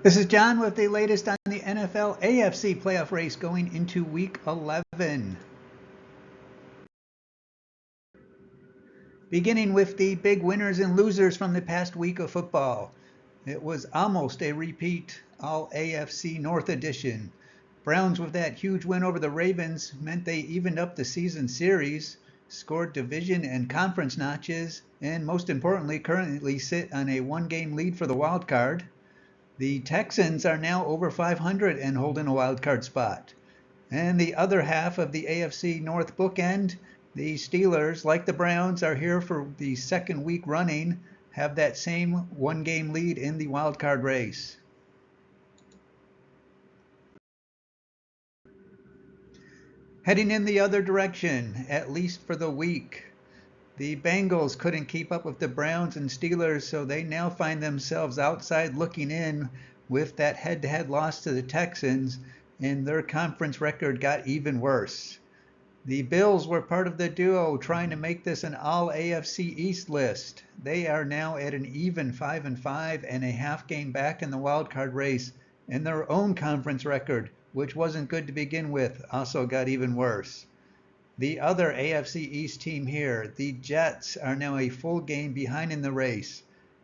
This is John with the latest on the NFL AFC playoff race going into Week 11. Beginning with the big winners and losers from the past week of football. It was almost a repeat all AFC North edition. Browns with that huge win over the Ravens meant they evened up the season series, scored division and conference notches, and most importantly currently sit on a one-game lead for the wild card. The Texans are now over 500 and holding a wild card spot. And the other half of the AFC North bookend, the Steelers, like the Browns, are here for the second week running, have that same one-game lead in the wild card race. Heading in the other direction, at least for the week. The Bengals couldn't keep up with the Browns and Steelers, so they now find themselves outside looking in with that head-to-head loss to the Texans, and their conference record got even worse. The Bills were part of the duo trying to make this an all-AFC East list. They are now at an even 5-5 and a half game back in the wild card race, and their own conference record, which wasn't good to begin with, also got even worse. The other AFC East team here, the Jets, are now a full game behind in the race.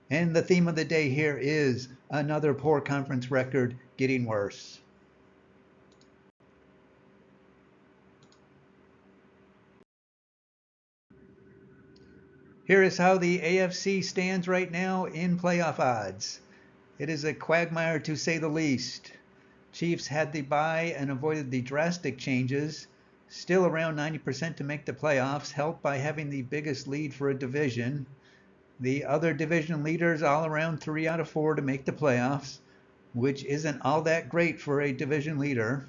And the theme of the day here is another poor conference record getting worse. Here is how the AFC stands right now in playoff odds. It is a quagmire to say the least. Chiefs had the bye and avoided the drastic changes. Still around 90% to make the playoffs, helped by having the biggest lead for a division. The other division leaders all around 3 out of 4 to make the playoffs, which isn't all that great for a division leader.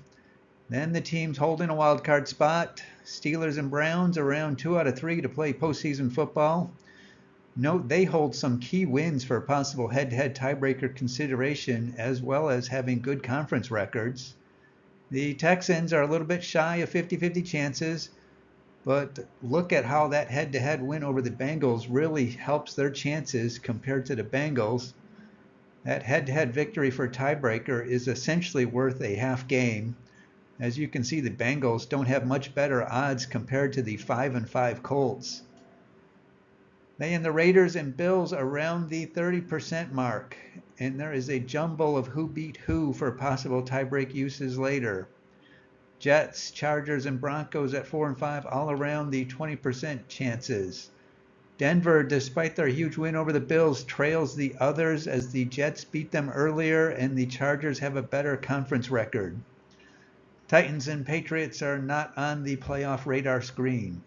Then the teams holding a wild card spot. Steelers and Browns around 2 out of 3 to play postseason football. Note they hold some key wins for possible head-to-head tiebreaker consideration, as well as having good conference records. The Texans are a little bit shy of 50-50 chances, but look at how that head-to-head win over the Bengals really helps their chances compared to the Bengals. That head-to-head victory for tiebreaker is essentially worth a half game. As you can see, the Bengals don't have much better odds compared to the 5-5 Colts. They and the Raiders and Bills around the 30% mark, and there is a jumble of who beat who for possible tiebreak uses later. Jets, Chargers, and Broncos at 4 and 5, all around the 20% chances. Denver, despite their huge win over the Bills, trails the others as the Jets beat them earlier and the Chargers have a better conference record. Titans and Patriots are not on the playoff radar screen.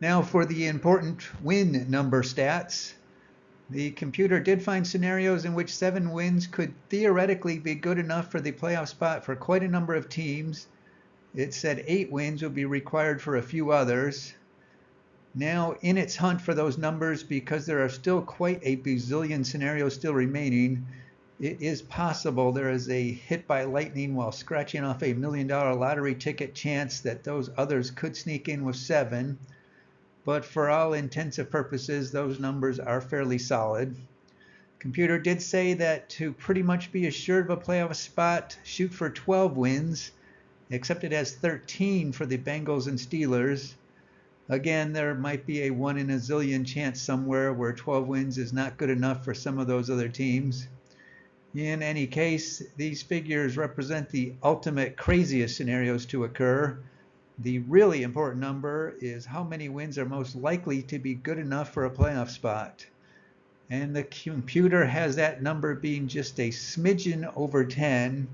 Now for the important win number stats. The computer did find scenarios in which 7 wins could theoretically be good enough for the playoff spot for quite a number of teams. It said 8 wins would be required for a few others. Now in its hunt for those numbers, because there are still quite a bazillion scenarios still remaining, it is possible there is a hit by lightning while scratching off a $1 million lottery ticket chance that those others could sneak in with 7. But for all intents and purposes, those numbers are fairly solid. Computer did say that to pretty much be assured of a playoff spot, shoot for 12 wins, except it has 13 for the Bengals and Steelers. Again, there might be a 1 in a zillion chance somewhere where 12 wins is not good enough for some of those other teams. In any case, these figures represent the ultimate craziest scenarios to occur. The really important number is how many wins are most likely to be good enough for a playoff spot. And the computer has that number being just a smidgen over 10.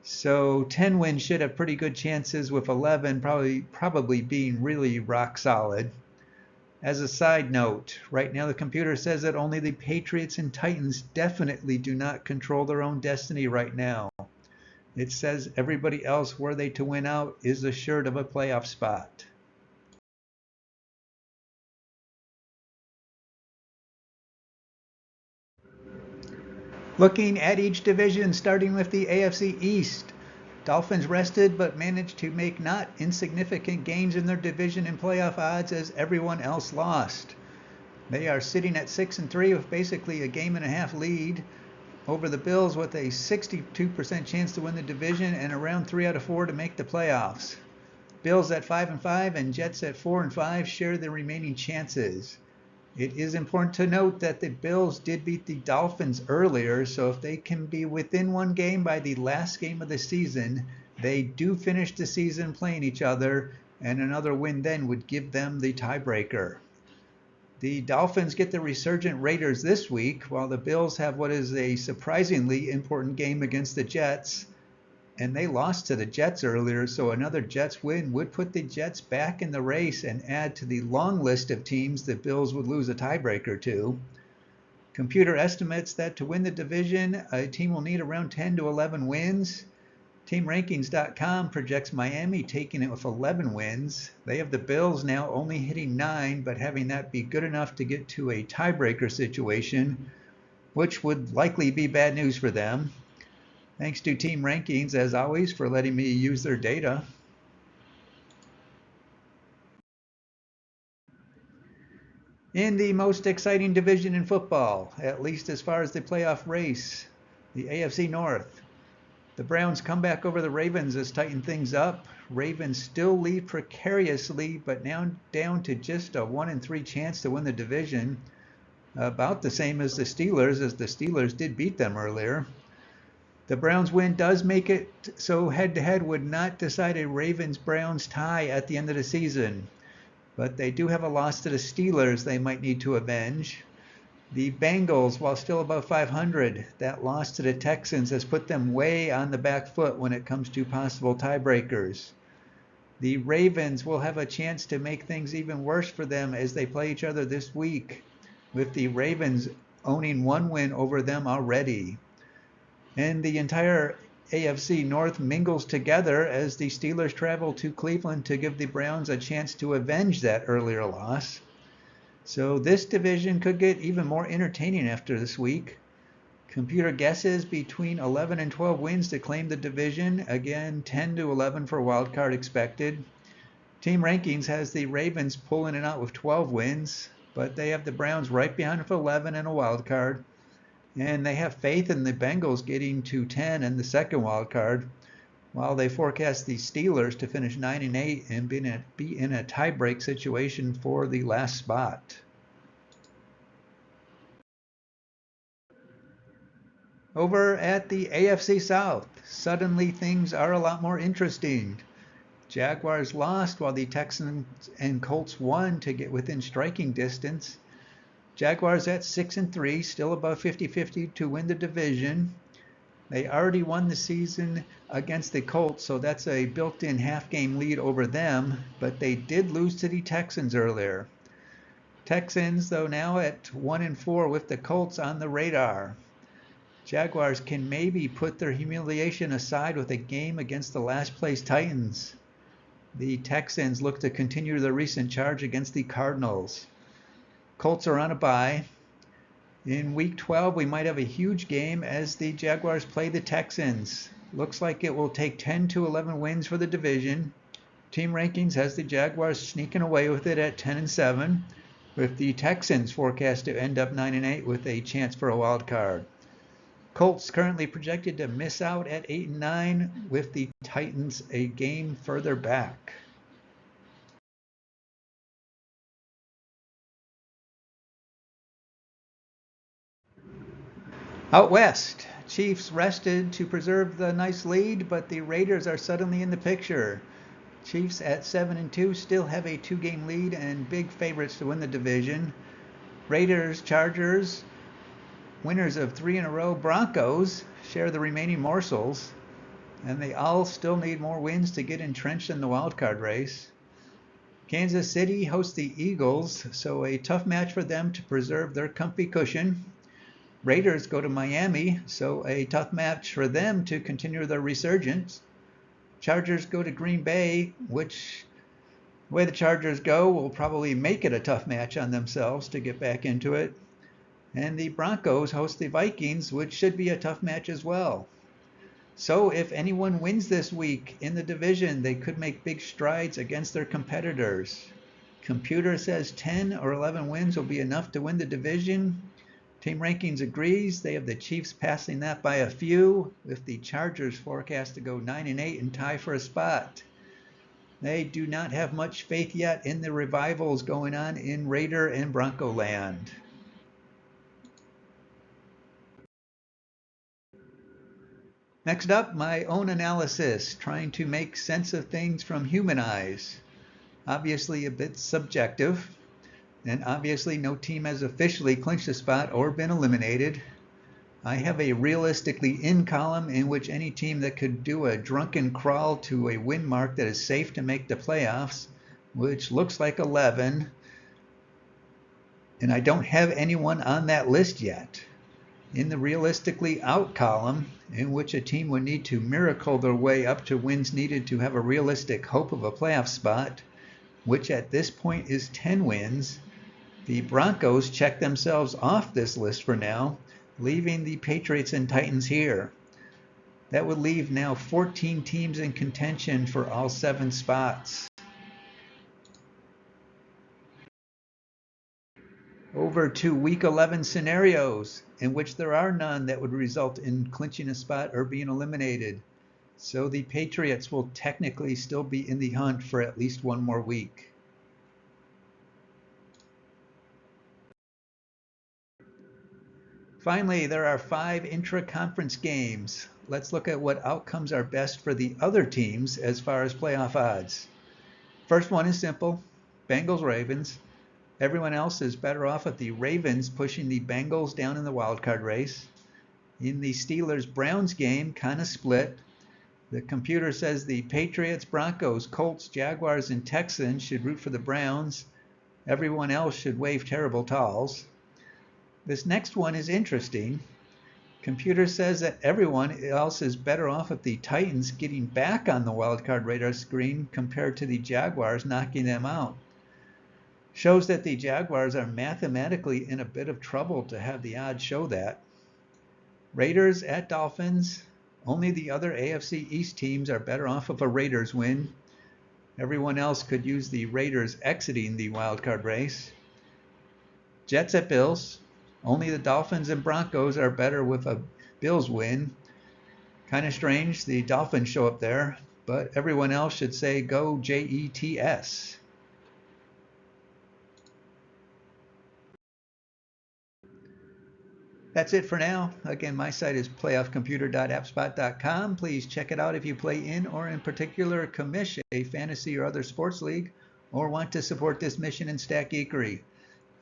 So 10 wins should have pretty good chances, with 11 probably being really rock solid. As a side note, right now the computer says that only the Patriots and Titans definitely do not control their own destiny right now. It says everybody else, were they to win out, is assured of a playoff spot. Looking at each division, starting with the AFC East. Dolphins rested but managed to make not insignificant gains in their division and playoff odds as everyone else lost. They are sitting at 6-3 with basically a game and a half lead over the Bills, with a 62% chance to win the division and around 3 out of 4 to make the playoffs. Bills at 5-5 and Jets at 4-5 share the remaining chances. It is important to note that the Bills did beat the Dolphins earlier, so if they can be within one game by the last game of the season, they do finish the season playing each other, and another win then would give them the tiebreaker. The Dolphins get the resurgent Raiders this week, while the Bills have what is a surprisingly important game against the Jets. And they lost to the Jets earlier, so another Jets win would put the Jets back in the race and add to the long list of teams the Bills would lose a tiebreaker to. Computer estimates that to win the division, a team will need around 10 to 11 wins. TeamRankings.com projects Miami taking it with 11 wins. They have the Bills now only hitting 9, but having that be good enough to get to a tiebreaker situation, which would likely be bad news for them. Thanks to Team Rankings, as always, for letting me use their data. In the most exciting division in football, at least as far as the playoff race, the AFC North. The Browns' comeback over the Ravens has tightened things up. Ravens still lead precariously, but now down to just a 1-3 chance to win the division. About the same as the Steelers did beat them earlier. The Browns win does make it so head-to-head would not decide a Ravens-Browns tie at the end of the season. But they do have a loss to the Steelers they might need to avenge. The Bengals, while still above 500, that loss to the Texans has put them way on the back foot when it comes to possible tiebreakers. The Ravens will have a chance to make things even worse for them as they play each other this week, with the Ravens owning one win over them already. And the entire AFC North mingles together as the Steelers travel to Cleveland to give the Browns a chance to avenge that earlier loss. So this division could get even more entertaining after this week. Computer guesses between 11 and 12 wins to claim the division. Again, 10 to 11 for wildcard expected. Team Rankings has the Ravens pulling it out with 12 wins, but they have the Browns right behind with 11 and a wildcard. And they have faith in the Bengals getting to 10 in the second wild card, while they forecast the Steelers to finish 9-8 and be in a tiebreak situation for the last spot. Over at the AFC South, suddenly things are a lot more interesting. Jaguars lost while the Texans and Colts won to get within striking distance. Jaguars at 6-3, still above 50-50 to win the division. They already won the season against the Colts, so that's a built-in half-game lead over them, but they did lose to the Texans earlier. Texans, though, now at 1-4 with the Colts on the radar. Jaguars can maybe put their humiliation aside with a game against the last-place Titans. The Texans look to continue their recent charge against the Cardinals. Colts are on a bye. In Week 12, we might have a huge game as the Jaguars play the Texans. Looks like it will take 10 to 11 wins for the division. Team Rankings has the Jaguars sneaking away with it at 10-7, with the Texans forecast to end up 9-8 with a chance for a wild card. Colts currently projected to miss out at 8-9, with the Titans a game further back. Out west, Chiefs rested to preserve the nice lead, but the Raiders are suddenly in the picture. Chiefs at 7-2 still have a 2-game lead and big favorites to win the division. Raiders, Chargers, winners of 3 in a row, Broncos share the remaining morsels, and they all still need more wins to get entrenched in the wildcard race. Kansas City hosts the Eagles, so a tough match for them to preserve their comfy cushion. Raiders go to Miami, so a tough match for them to continue their resurgence. Chargers go to Green Bay, which, the way the Chargers go, will probably make it a tough match on themselves to get back into it. And the Broncos host the Vikings, which should be a tough match as well. So if anyone wins this week in the division, they could make big strides against their competitors. Computer says 10 or 11 wins will be enough to win the division. Team Rankings agrees. They have the Chiefs passing that by a few, with the Chargers forecast to go 9-8 and tie for a spot. They do not have much faith yet in the revivals going on in Raider and Bronco land. Next up, my own analysis, trying to make sense of things from human eyes. Obviously a bit subjective, and obviously no team has officially clinched a spot or been eliminated. I have a realistically in column in which any team that could do a drunken crawl to a win mark that is safe to make the playoffs, which looks like 11, and I don't have anyone on that list yet. In the realistically out column, in which a team would need to miracle their way up to wins needed to have a realistic hope of a playoff spot, which at this point is 10 wins, the Broncos check themselves off this list for now, leaving the Patriots and Titans here. That would leave now 14 teams in contention for all 7 spots. Over to Week 11 scenarios, in which there are none that would result in clinching a spot or being eliminated. So the Patriots will technically still be in the hunt for at least one more week. Finally, there are 5 intra-conference games. Let's look at what outcomes are best for the other teams as far as playoff odds. First one is simple, Bengals-Ravens. Everyone else is better off with the Ravens pushing the Bengals down in the wildcard race. In the Steelers-Browns game, kind of split. The computer says the Patriots, Broncos, Colts, Jaguars, and Texans should root for the Browns. Everyone else should wave terrible towels. This next one is interesting. Computer says that everyone else is better off with the Titans getting back on the wildcard radar screen compared to the Jaguars knocking them out. Shows that the Jaguars are mathematically in a bit of trouble to have the odds show that. Raiders at Dolphins. Only the other AFC East teams are better off of a Raiders win. Everyone else could use the Raiders exiting the wildcard race. Jets at Bills. Only the Dolphins and Broncos are better with a Bills win. Kind of strange, the Dolphins show up there, but everyone else should say go Jets. That's it for now. Again, my site is playoffcomputer.appspot.com. Please check it out if you play in or in particular commish a fantasy or other sports league or want to support this mission in Stat Geekery.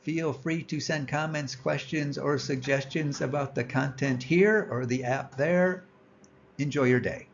Feel free to send comments, questions, or suggestions about the content here or the app there. Enjoy your day.